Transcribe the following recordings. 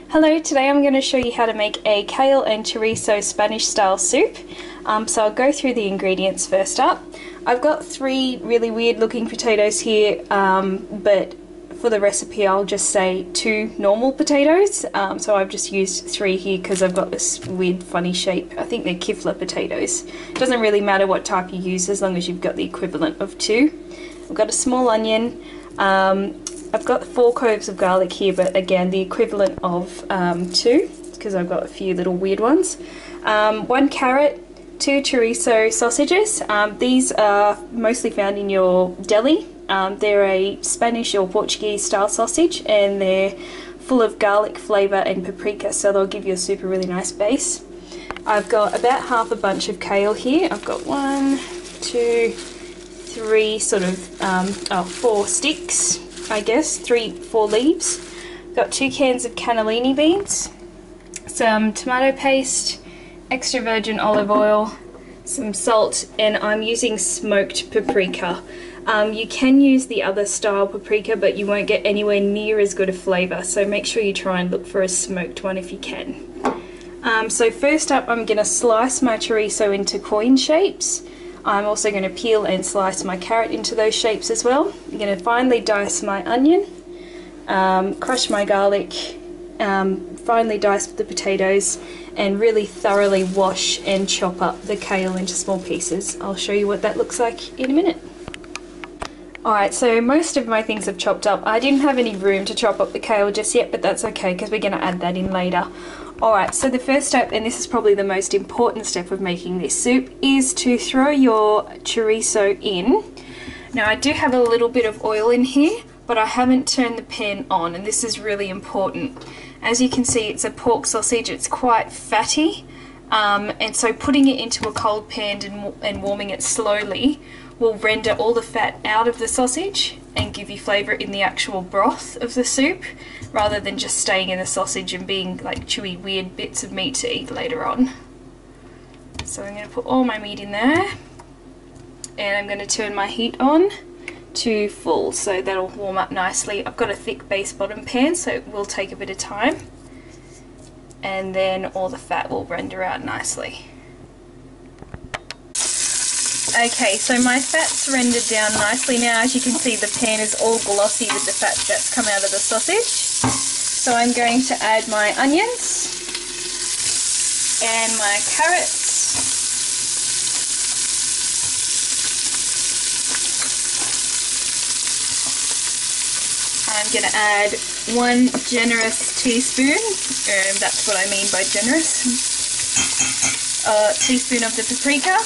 Hello, today I'm going to show you how to make a kale and chorizo Spanish style soup. So I'll go through the ingredients first up. I've got 3 really weird looking potatoes here, but for the recipe I'll just say 2 normal potatoes. So I've just used 3 here because I've got this weird funny shape. I think they're kifla potatoes. It doesn't really matter what type you use as long as you've got the equivalent of 2. I've got a small onion. I've got 4 cloves of garlic here, but again the equivalent of 2 because I've got a few little weird ones. 1 carrot, 2 chorizo sausages. These are mostly found in your deli. They're a Spanish or Portuguese style sausage and they're full of garlic flavour and paprika, so they'll give you a super really nice base. I've got about half a bunch of kale here. I've got 1, 2, 3 sort of 4 sticks, I guess, 4 leaves. Got 2 cans of cannellini beans, some tomato paste, extra virgin olive oil, some salt, and I'm using smoked paprika. You can use the other style paprika, but you won't get anywhere near as good a flavour, so make sure you try and look for a smoked one if you can. So first up, I'm going to slice my chorizo into coin shapes. I'm also going to peel and slice my carrot into those shapes as well. I'm going to finely dice my onion, crush my garlic, finely dice the potatoes, and really thoroughly wash and chop up the kale into small pieces. I'll show you what that looks like in a minute. Alright, so most of my things have chopped up. I didn't have any room to chop up the kale just yet, but that's okay because we're going to add that in later. Alright, so the first step, and this is probably the most important step of making this soup, is to throw your chorizo in. Now I do have a little bit of oil in here, but I haven't turned the pan on, and this is really important. As you can see, it's a pork sausage, it's quite fatty, and so putting it into a cold pan and warming it slowly will render all the fat out of the sausage and give you flavour in the actual broth of the soup, rather than just staying in the sausage and being like chewy weird bits of meat to eat later on. So I'm going to put all my meat in there, and I'm going to turn my heat on to full so that'll warm up nicely. I've got a thick base bottom pan, so it will take a bit of time, and then all the fat will render out nicely. Okay, so my fat's rendered down nicely now. As you can see, the pan is all glossy with the fat that's come out of the sausage. So I'm going to add my onions and my carrots. I'm going to add 1 generous teaspoon, that's what I mean by generous, teaspoon of the paprika,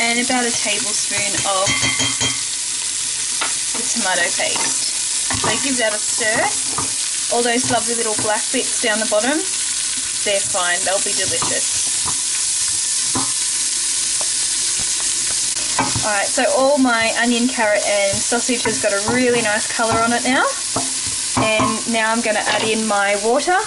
and about a tablespoon of the tomato paste. So give that a stir. All those lovely little black bits down the bottom, they're fine, they'll be delicious. Alright, so all my onion, carrot and sausage has got a really nice colour on it now. And now I'm going to add in my water.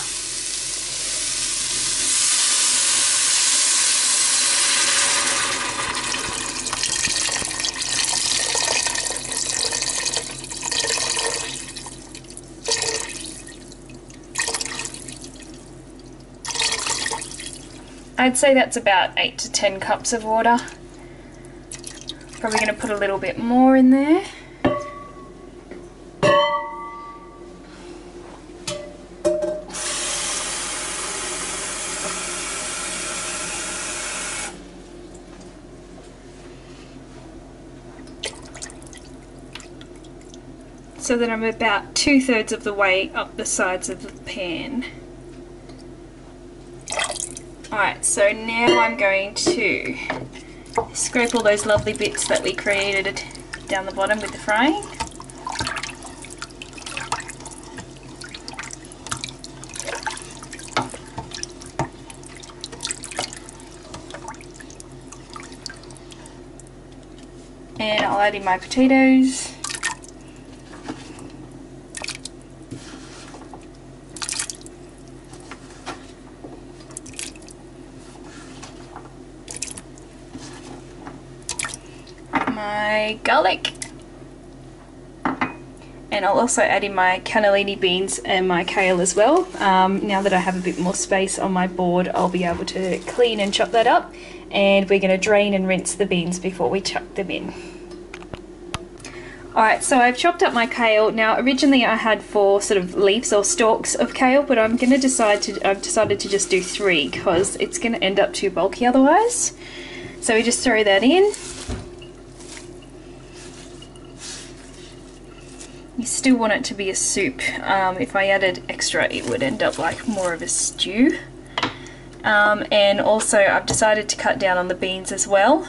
I'd say that's about 8 to 10 cups of water. Probably going to put a little bit more in there. So that I'm about 2/3 of the way up the sides of the pan. Alright, so now I'm going to scrape all those lovely bits that we created down the bottom with the frying. And I'll add in my potatoes. My garlic And I'll also add in my cannellini beans and my kale as well. Now that I have a bit more space on my board, I'll be able to clean and chop that up. And we're going to drain and rinse the beans before we chuck them in. Alright, so I've chopped up my kale. Now originally I had 4 sort of leaves or stalks of kale, but I've decided to just do 3 because it's going to end up too bulky otherwise. So we just throw that in. You still want it to be a soup. If I added extra, it would end up like more of a stew. And also I've decided to cut down on the beans as well.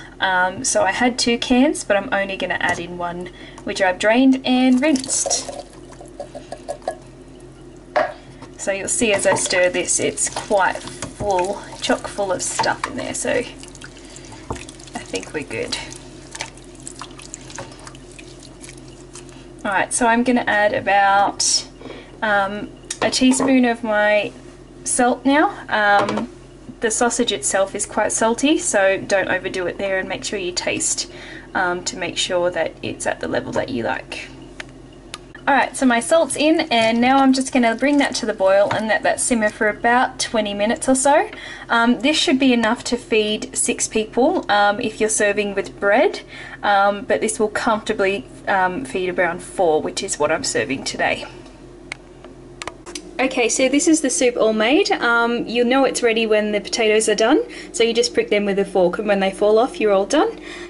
So I had 2 cans, but I'm only going to add in 1, which I've drained and rinsed. So you'll see as I stir this, it's quite full, chock full of stuff in there, so I think we're good. Alright, so I'm going to add about a teaspoon of my salt now. The sausage itself is quite salty, so don't overdo it there, and make sure you taste to make sure that it's at the level that you like. Alright, so my salt's in, and now I'm just going to bring that to the boil and let that simmer for about 20 minutes or so. This should be enough to feed 6 people if you're serving with bread, but this will comfortably feed around 4, which is what I'm serving today. Okay, so this is the soup all made. You'll know it's ready when the potatoes are done, so you just prick them with a fork, and when they fall off, you're all done.